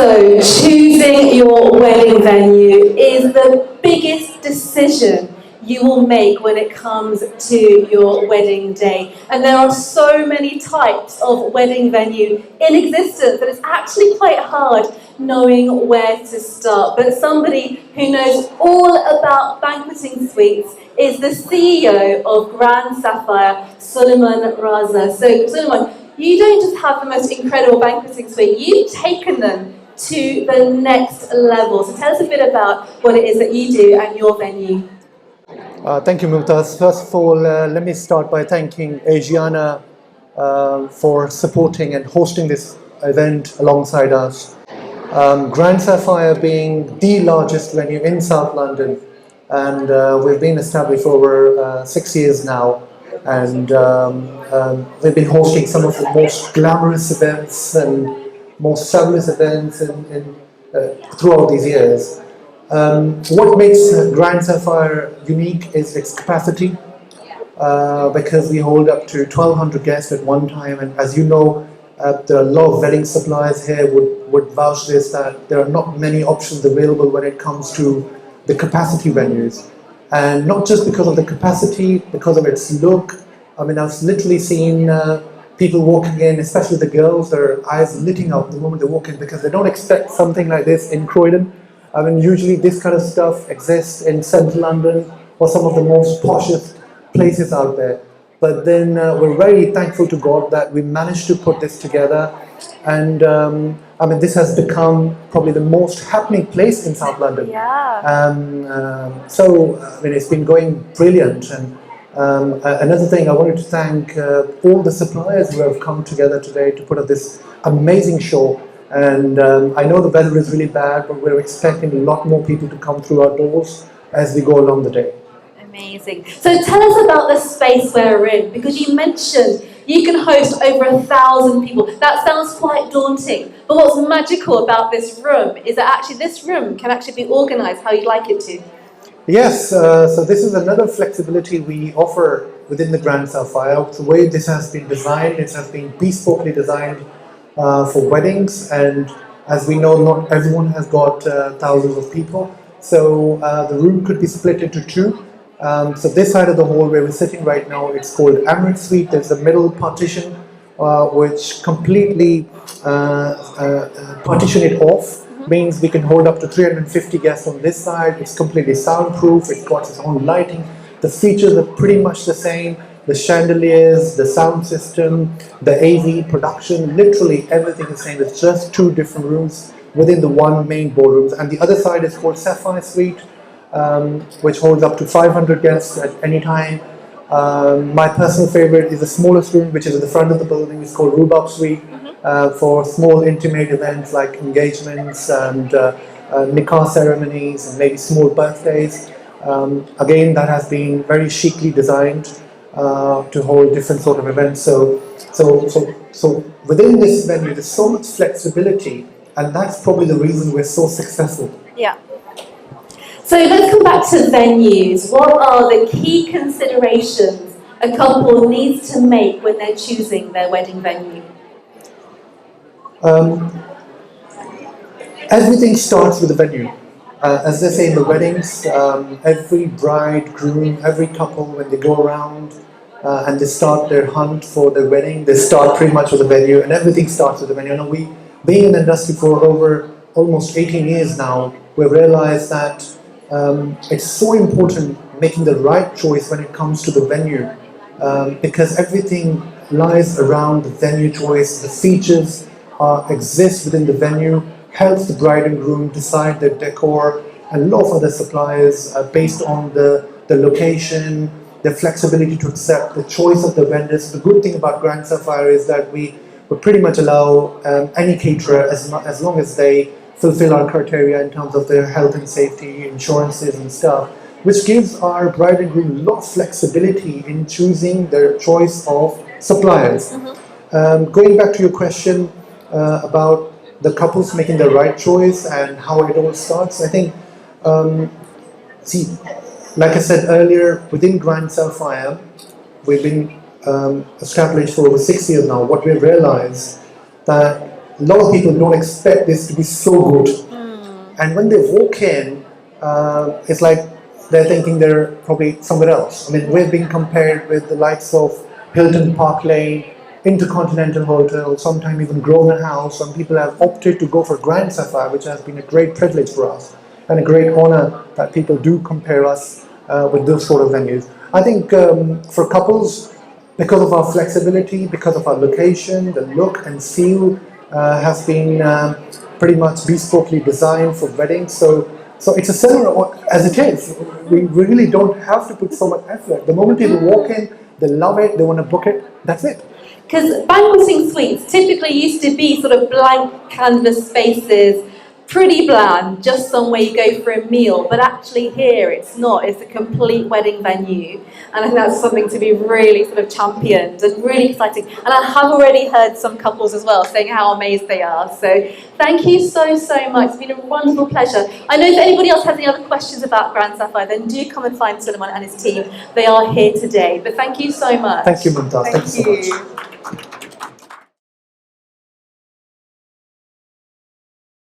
So, choosing your wedding venue is the biggest decision you will make when it comes to your wedding day. And there are so many types of wedding venue in existence that it's actually quite hard knowing where to start. But somebody who knows all about banqueting suites is the CEO of Grand Sapphire, Suleman Raza. So, Suleman, you don't just have the most incredible banqueting suite, you've taken them to the next level. So tell us a bit about what it is that you do at your venue. Thank you, Mumtaz. First of all, let me start by thanking ASIANA for supporting and hosting this event alongside us. Grand Sapphire being the largest venue in South London, and we've been established for over 6 years now, and we've been hosting some of the most glamorous events and most fabulous events throughout these years. What makes Grand Sapphire unique is its capacity, because we hold up to 1,200 guests at one time, and as you know, there are a lot of wedding suppliers here would vouch this, that there are not many options available when it comes to the capacity venues. And not just because of the capacity, because of its look. I mean, I've literally seen people walking in, especially the girls, their eyes lighting up the moment they walk in, because they don't expect something like this in Croydon. I mean, usually this kind of stuff exists in central London or some of the most poshest places out there. But then we're very thankful to God that we managed to put this together. And I mean, this has become probably the most happening place in South London. Yeah. So, I mean, it's been going brilliant. And another thing, I wanted to thank all the suppliers who have come together today to put up this amazing show. And I know the weather is really bad, but we're expecting a lot more people to come through our doors as we go along the day. Amazing. So tell us about the space we're in, because you mentioned you can host over 1,000 people. That sounds quite daunting, but what's magical about this room is that actually this room can actually be organised how you'd like it to. Yes, so this is another flexibility we offer within the Grand Sapphire. The way this has been designed, it has been bespokely designed for weddings, and as we know, not everyone has got thousands of people, so the room could be split into two. So this side of the hall where we're sitting right now, it's called Emirate Suite. There's a middle partition which completely partition it off, means we can hold up to 350 guests on this side. It's completely soundproof, it's got its own lighting. The features are pretty much the same. The chandeliers, the sound system, the AV production, literally everything is the same. It's just two different rooms within the one main ballroom. And the other side is called Sapphire Suite, which holds up to 500 guests at any time. My personal favorite is the smallest room, which is at the front of the building. It's called Rhubarb Suite, for small intimate events like engagements and nikah ceremonies and maybe small birthdays. Again, that has been very chicly designed to hold different sort of events. So within this venue, there's so much flexibility, and that's probably the reason we're so successful. Yeah. So let's come back to venues. What are the key considerations a couple needs to make when they're choosing their wedding venue? Everything starts with the venue. As they say in the weddings, every bride, groom, every couple, when they go around and they start their hunt for their wedding, they start pretty much with the venue, and everything starts with the venue. You know, we, being in the industry for over almost 18 years now, we realized that it's so important making the right choice when it comes to the venue, because everything lies around the venue choice. The features exist within the venue, helps the bride and groom decide their decor, and a lot of other suppliers based on the location, the flexibility to accept the choice of the vendors. The good thing about Grand Sapphire is that we pretty much allow any caterer, as long as they fulfill our criteria in terms of their health and safety, insurances and stuff, which gives our bride and groom a lot of flexibility in choosing their choice of suppliers. Going back to your question about the couples making the right choice and how it all starts, I think, see, like I said earlier, within Grand Sapphire, we've been established for over 6 years now. What we've realized that a lot of people don't expect this to be so good. And when they walk in, it's like they're thinking they're probably somewhere else. I mean, we're being compared with the likes of Hilton Park Lane, Intercontinental Hotel, sometimes even Grosvenor House. Some people have opted to go for Grand Sapphire, which has been a great privilege for us and a great honor that people do compare us with those sort of venues. I think for couples, because of our flexibility, because of our location, the look and feel has been pretty much bespokely designed for weddings. So it's a similar as it is. We really don't have to put so much effort. The moment people walk in, they love it, they want to book it, that's it. Because banqueting suites typically used to be sort of blank canvas spaces, pretty bland, just somewhere you go for a meal, but actually here it's not. It's a complete wedding venue, and I think that's something to be really sort of championed and really exciting. And I have already heard some couples as well saying how amazed they are. So thank you so much. It's been a wonderful pleasure. I know if anybody else has any other questions about Grand Sapphire, then do come and find Suleman and his team. They are here today. But thank you so much. Thank you, Mumtaz. Thank you so much.